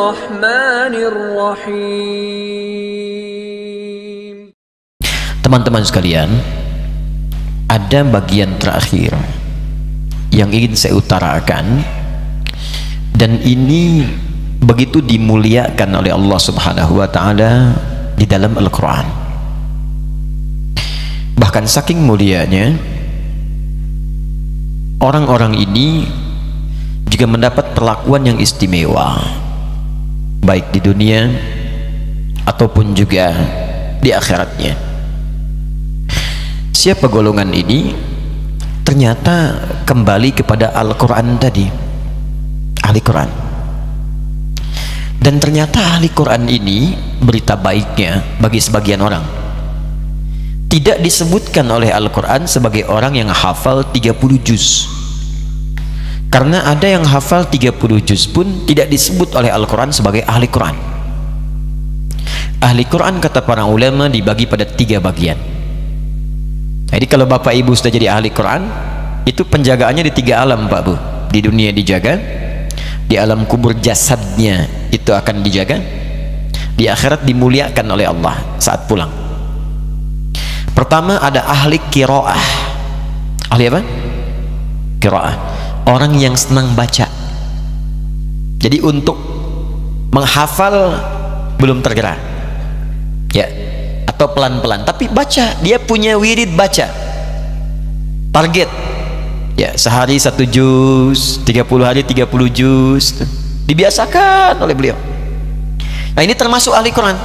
الرحمن الرحيم. Teman-teman sekalian, ada bagian terakhir yang ingin saya utarakan, dan ini begitu dimuliakan oleh Allah Subhanahu wa taala di dalam Al-Qur'an. Bahkan saking mulianya, orang-orang ini juga mendapat perlakuan yang istimewa, baik di dunia ataupun juga di akhiratnya. Siapa golongan ini? Ternyata kembali kepada Al-Quran tadi, ahli Quran. Dan ternyata ahli Quran ini, berita baiknya bagi sebagian orang, tidak disebutkan oleh Al-Quran sebagai orang yang hafal 30 juz. Karena ada yang hafal 30 juz pun tidak disebut oleh Al-Quran sebagai ahli Quran. Ahli Quran, kata para ulama, dibagi pada 3 bagian. Jadi kalau bapak ibu sudah jadi ahli Quran, itu penjagaannya di 3 alam, Pak Bu. Di dunia dijaga, di alam kubur jasadnya itu akan dijaga, di akhirat dimuliakan oleh Allah saat pulang. Pertama ada ahli qiraah. Ahli apa? Qiraah. Orang yang senang baca. Jadi untuk menghafal belum tergerak, ya, atau pelan-pelan, tapi baca. Dia punya wirid baca. Target, ya, sehari 1 juz, 30 hari 30 juz. Dibiasakan oleh beliau. Nah, ini termasuk ahli Quran.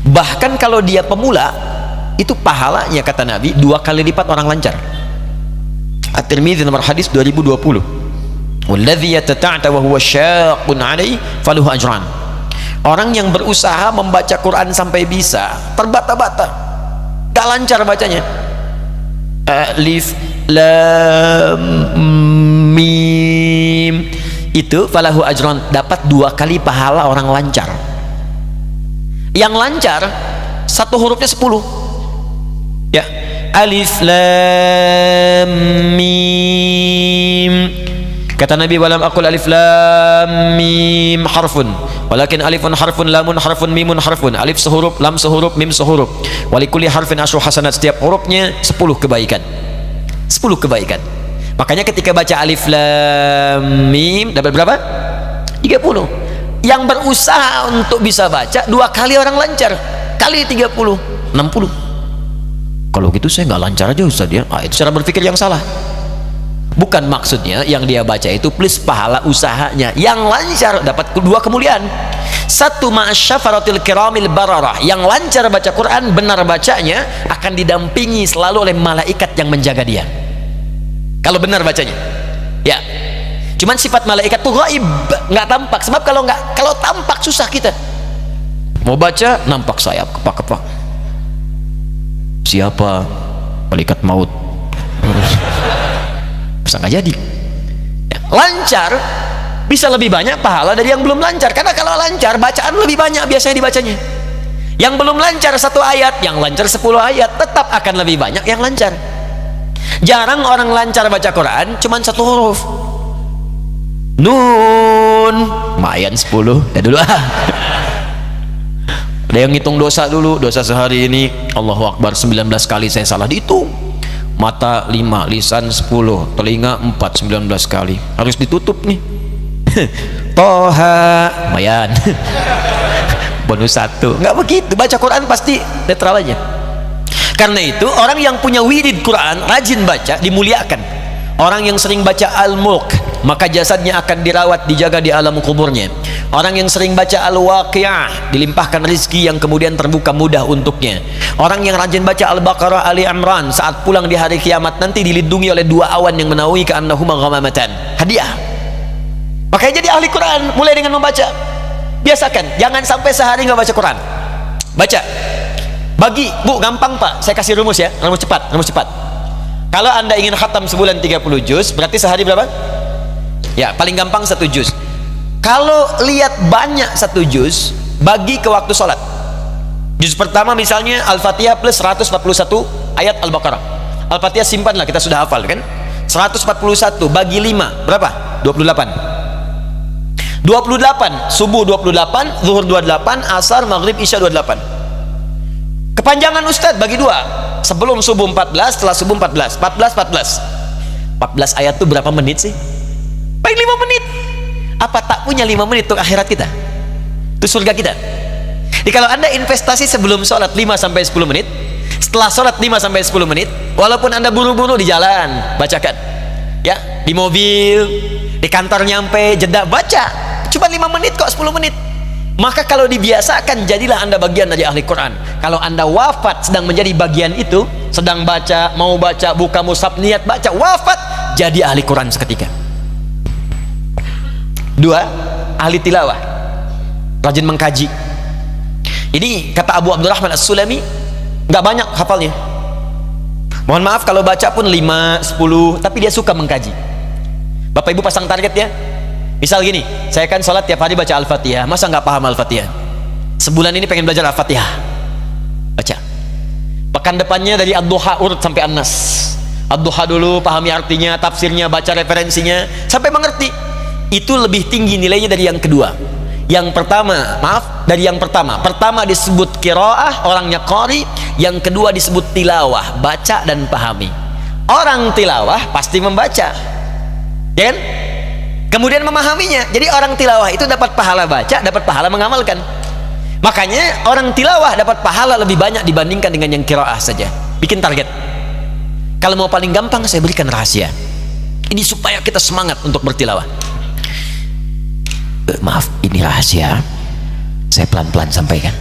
Bahkan kalau dia pemula, itu pahalanya kata Nabi 2 kali lipat orang lancar. At-Tirmidzi nomor hadis 2020. Walladzi yatata'ta wa huwa syaqqun 'alaihi falahu ajran. Orang yang berusaha membaca Quran sampai bisa, terbata-bata, gak lancar bacanya. Alif lam mim, itu falahu ajran, dapat 2 kali pahala orang lancar. Yang lancar 1 hurufnya 10, ya, alif lam mim. Kata Nabi, walam aqul alif lam mim harfun, walakin alifun harfun, lamun harfun, mimun harfun. Alif sehuruf, lam sehuruf, mim sehuruf. Walikuli harfin asyru hasanat, setiap hurufnya 10 kebaikan. 10 kebaikan. Makanya ketika baca alif lam mim dapat berapa? 30. Yang berusaha untuk bisa baca 2 kali orang lancar, kali 30, 60. Kalau gitu saya nggak lancar aja Ustaz, ya. Itu cara berpikir yang salah. Bukan maksudnya yang dia baca itu plus pahala usahanya. Yang lancar dapat 2 kemuliaan. 1 ma'asyafaratil kiramil bararah. Yang lancar baca Quran, benar bacanya, akan didampingi selalu oleh malaikat yang menjaga dia. Kalau benar bacanya, ya. Cuman sifat malaikat tuh gaib, nggak tampak. Sebab kalau tampak susah kita. Mau baca nampak sayap, kepak-kepak. Siapa? Malaikat maut. Bisa nggak jadi. Ya, lancar bisa lebih banyak pahala dari yang belum lancar, karena kalau lancar bacaan lebih banyak biasanya dibacanya. Yang belum lancar 1 ayat, yang lancar 10 ayat, tetap akan lebih banyak yang lancar. Jarang orang lancar baca Quran cuman 1 huruf. Nun mayan 10 ya dulu. Ada yang ngitung dosa dulu, dosa sehari ini Allahu Akbar 19 kali saya salah, dihitung. Mata 5, lisan 10, telinga 4, 19 kali. Harus ditutup nih. Toha mayan. Bonus 1. Nggak begitu, baca Quran pasti netral aja. Karena itu orang yang punya wirid Quran, rajin baca, dimuliakan. Orang yang sering baca Al-Mulk, maka jasadnya akan dirawat, dijaga di alam kuburnya. Orang yang sering baca Al-Waqi'ah, dilimpahkan rezeki yang kemudian terbuka mudah untuknya. Orang yang rajin baca Al-Baqarah, Ali Imran, saat pulang di hari kiamat nanti dilindungi oleh 2 awan yang menaungi ka'annahuma ghamamatan. Hadiah. Makanya jadi ahli Quran mulai dengan membaca. Biasakan, jangan sampai sehari nggak baca Quran. Baca. Bagi, Bu, gampang Pak, saya kasih rumus ya, rumus cepat, rumus cepat. Kalau Anda ingin khatam sebulan 30 juz, berarti sehari berapa? Ya, paling gampang 1 juz. Kalau lihat banyak 1 juz, bagi ke waktu sholat. Juz pertama misalnya Al-Fatihah plus 141 ayat Al-Baqarah. Al-Fatihah simpanlah, kita sudah hafal kan? 141 bagi 5 berapa? 28. 28, subuh 28, zuhur 28, asar, maghrib, isya 28. Kepanjangan Ustadz bagi dua, sebelum subuh 14, setelah subuh 14, 14 ayat itu berapa menit sih? Paling 5 menit. Apa tak punya 5 menit untuk akhirat kita? Itu surga kita. Jadi kalau anda investasi sebelum sholat 5-10 menit, setelah sholat 5-10 menit, walaupun anda buru-buru di jalan, bacakan ya, di mobil, di kantor nyampe, jeda, baca cuma 5 menit kok, 10 menit. Maka kalau dibiasakan, jadilah anda bagian dari ahli Quran. Kalau anda wafat sedang menjadi bagian itu, sedang baca, mau baca, buka mushaf, niat baca, wafat, jadi ahli Quran seketika. 2, ahli tilawah, rajin mengkaji. Ini kata Abu Abdurrahman As-Sulami, nggak banyak hafalnya. Mohon maaf kalau baca pun 5, 10, tapi dia suka mengkaji. Bapak Ibu pasang target ya. Misal gini, saya kan sholat tiap hari baca Al-Fatihah, masa nggak paham Al-Fatihah? Sebulan ini pengen belajar Al-Fatihah, baca. Pekan depannya dari Ad-Duha urut sampai An-Nas. Ad-Duha dulu, pahami artinya, tafsirnya, baca referensinya, sampai mengerti. Itu lebih tinggi nilainya dari yang kedua. Yang pertama, maaf, dari yang pertama. Pertama disebut qiraah, orangnya qari. Yang kedua disebut tilawah, baca dan pahami. Orang tilawah pasti membaca, ya kan? Kemudian memahaminya. Jadi orang tilawah itu dapat pahala baca, dapat pahala mengamalkan. Makanya orang tilawah dapat pahala lebih banyak dibandingkan dengan yang qiraah saja. Bikin target. Kalau mau paling gampang, saya berikan rahasia. Ini supaya kita semangat untuk bertilawah. Maaf, ini rahasia, saya pelan-pelan sampaikan.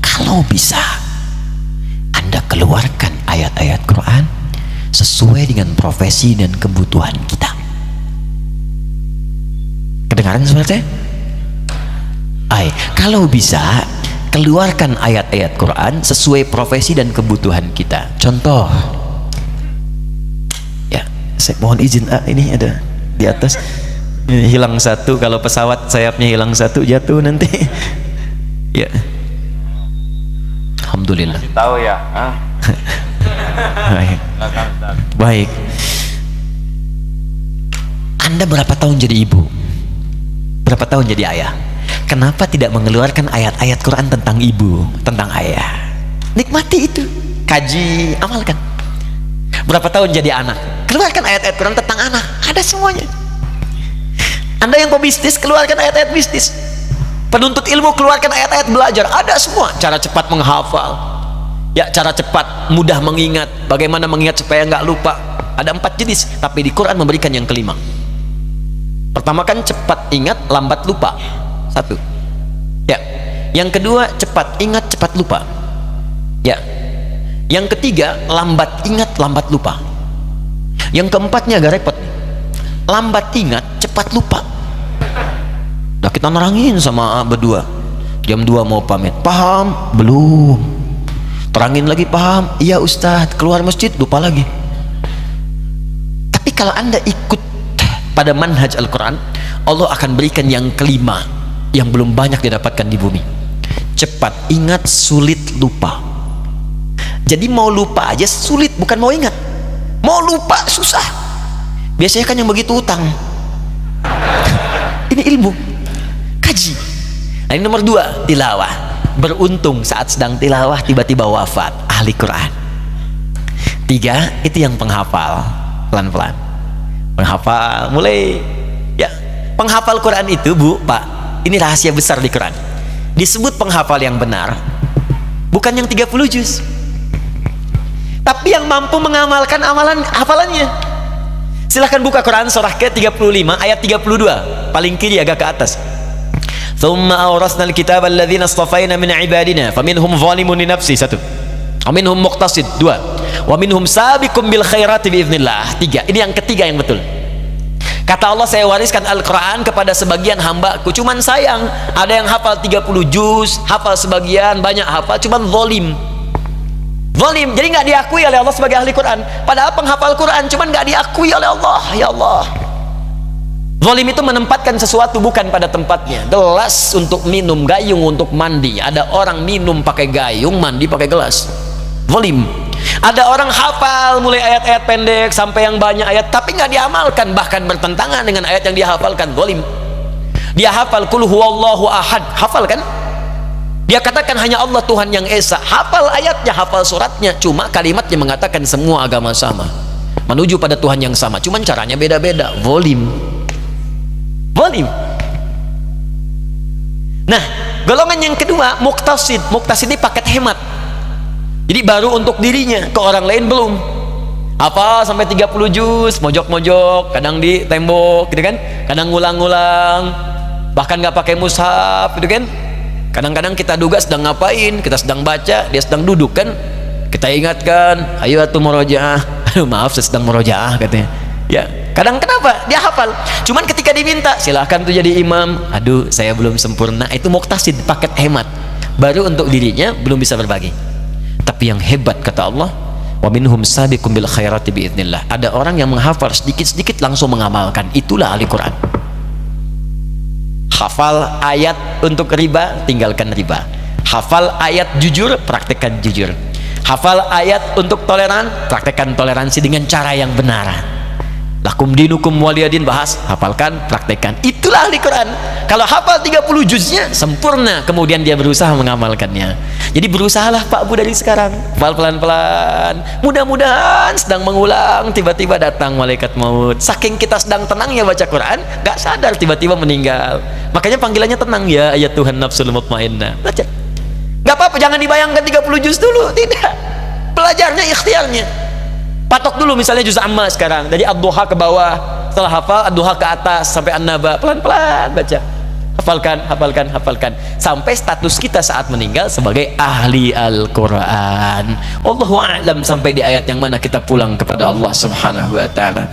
Kalau bisa Anda keluarkan ayat-ayat Quran sesuai dengan profesi dan kebutuhan kita. Kedengaran suara saya? Kalau bisa keluarkan ayat-ayat Quran sesuai profesi dan kebutuhan kita. Contoh ya, saya mohon izin, ini ada di atas hilang satu, kalau pesawat sayapnya hilang satu jatuh nanti ya. Alhamdulillah. Masih tahu ya? Baik. Baik. Anda berapa tahun jadi ibu? Berapa tahun jadi ayah? Kenapa tidak mengeluarkan ayat-ayat Quran tentang ibu, tentang ayah? Nikmati itu, kaji, amalkan. Berapa tahun jadi anak? Keluarkan ayat-ayat Quran tentang anak, ada semuanya. Anda yang pebisnis, keluarkan ayat-ayat bisnis. Penuntut ilmu, keluarkan ayat-ayat belajar, ada semua. Cara cepat menghafal, ya, cara cepat mudah mengingat, bagaimana mengingat supaya nggak lupa. Ada 4 jenis, tapi di Quran memberikan yang kelima. Pertama kan cepat ingat, lambat lupa, 1 ya. Yang kedua cepat ingat, cepat lupa, ya. Yang ketiga lambat ingat, lambat lupa. Yang keempatnya agak repot nih. Lambat ingat, cepat lupa. Nah, kita nerangin sama berdua, jam 2 mau pamit, paham? Belum. Terangin lagi, paham? Iya Ustadz. Keluar masjid lupa lagi. Tapi kalau Anda ikut pada manhaj Al-Quran, Allah akan berikan yang kelima yang belum banyak didapatkan di bumi. Cepat ingat, sulit lupa. Jadi mau lupa aja sulit, bukan mau ingat. Mau lupa susah. Biasanya kan yang begitu utang. Ini ilmu, kaji. Nah, ini nomor 2, tilawah. Beruntung saat sedang tilawah tiba-tiba wafat, ahli Quran. 3, itu yang penghafal, pelan-pelan. Penghafal mulai ya. Penghafal Quran itu, Bu, Pak, ini rahasia besar di Quran. Disebut penghafal yang benar bukan yang 30 juz, tapi yang mampu mengamalkan hafalannya. Silahkan buka Quran surah ke-35 ayat 32, paling kiri agak ke atas. Tsumma awrasnal kitaba alladzina astafaina min ibadina faminhum zalimun li nafsi, 1. Wa minhum muqtasid, 2. Wa minhum sabiqum bil khairati biiznillah, 3. Ini yang ketiga yang betul. Kata Allah, saya wariskan Al-Quran kepada sebagian hambaku. Cuman sayang, ada yang hafal 30 juz, hafal sebagian, banyak hafal, cuman zalim. Zalim, jadi nggak diakui oleh Allah sebagai ahli Quran. Padahal penghafal Quran, cuman nggak diakui oleh Allah. Ya Allah. Zalim itu menempatkan sesuatu bukan pada tempatnya. Gelas untuk minum, gayung untuk mandi. Ada orang minum pakai gayung, mandi pakai gelas. Zalim. Ada orang hafal mulai ayat-ayat pendek sampai yang banyak ayat, tapi nggak diamalkan, bahkan bertentangan dengan ayat yang dihafalkan. Zalim. Dia hafal qul huwallahu ahad, hafal kan? Dia katakan hanya Allah Tuhan yang esa, hafal ayatnya, hafal suratnya, cuma kalimatnya mengatakan semua agama sama, menuju pada Tuhan yang sama, cuman caranya beda-beda. Volume. Nah, golongan yang kedua muktasid. Muktasid ini paket hemat, jadi baru untuk dirinya, ke orang lain belum. Apa sampai 30 juz, mojok-mojok, kadang di tembok gitu kan, kadang ngulang-ngulang, bahkan nggak pakai mushaf gitu kan. Kadang-kadang kita duga sedang ngapain, kita sedang baca, dia sedang duduk kan, kita ingatkan, ayo atuh murojaah. Aduh maaf, saya sedang murojaah katanya. Ya, kadang kenapa? Dia hafal, cuman ketika diminta silahkan tuh jadi imam, aduh saya belum sempurna. Itu muktasid, paket hemat, baru untuk dirinya, belum bisa berbagi. Tapi yang hebat kata Allah, wa minhum sabiqum bil khairati biidznillah. Ada orang yang menghafal sedikit-sedikit langsung mengamalkan. Itulah ahli Quran. Hafal ayat untuk riba, tinggalkan riba. Hafal ayat jujur, praktekkan jujur. Hafal ayat untuk toleran, praktekkan toleransi dengan cara yang benar. Lakum dinukum waliyadin, bahas, hafalkan, praktekkan. Itulah ahli Quran. Kalau hafal 30 juznya sempurna, kemudian dia berusaha mengamalkannya. Jadi berusahalah Pak Bu dari sekarang, pelan-pelan. Mudah-mudahan sedang mengulang, tiba-tiba datang malaikat maut. Saking kita sedang tenangnya baca Quran, gak sadar tiba-tiba meninggal. Makanya panggilannya tenang, ya ayat Tuhan nafsul mutmainnah. Baca. Gak apa-apa, jangan dibayangkan 30 juz dulu, tidak. Belajarnya ikhtiarnya. Patok dulu misalnya juz amma sekarang, dari ad-duha ke bawah, setelah hafal ad-duha ke atas sampai an-naba, pelan-pelan baca, hafalkan sampai status kita saat meninggal sebagai ahli Al-Quran. Allahu a'lam sampai di ayat yang mana kita pulang kepada Allah Subhanahu wa ta'ala.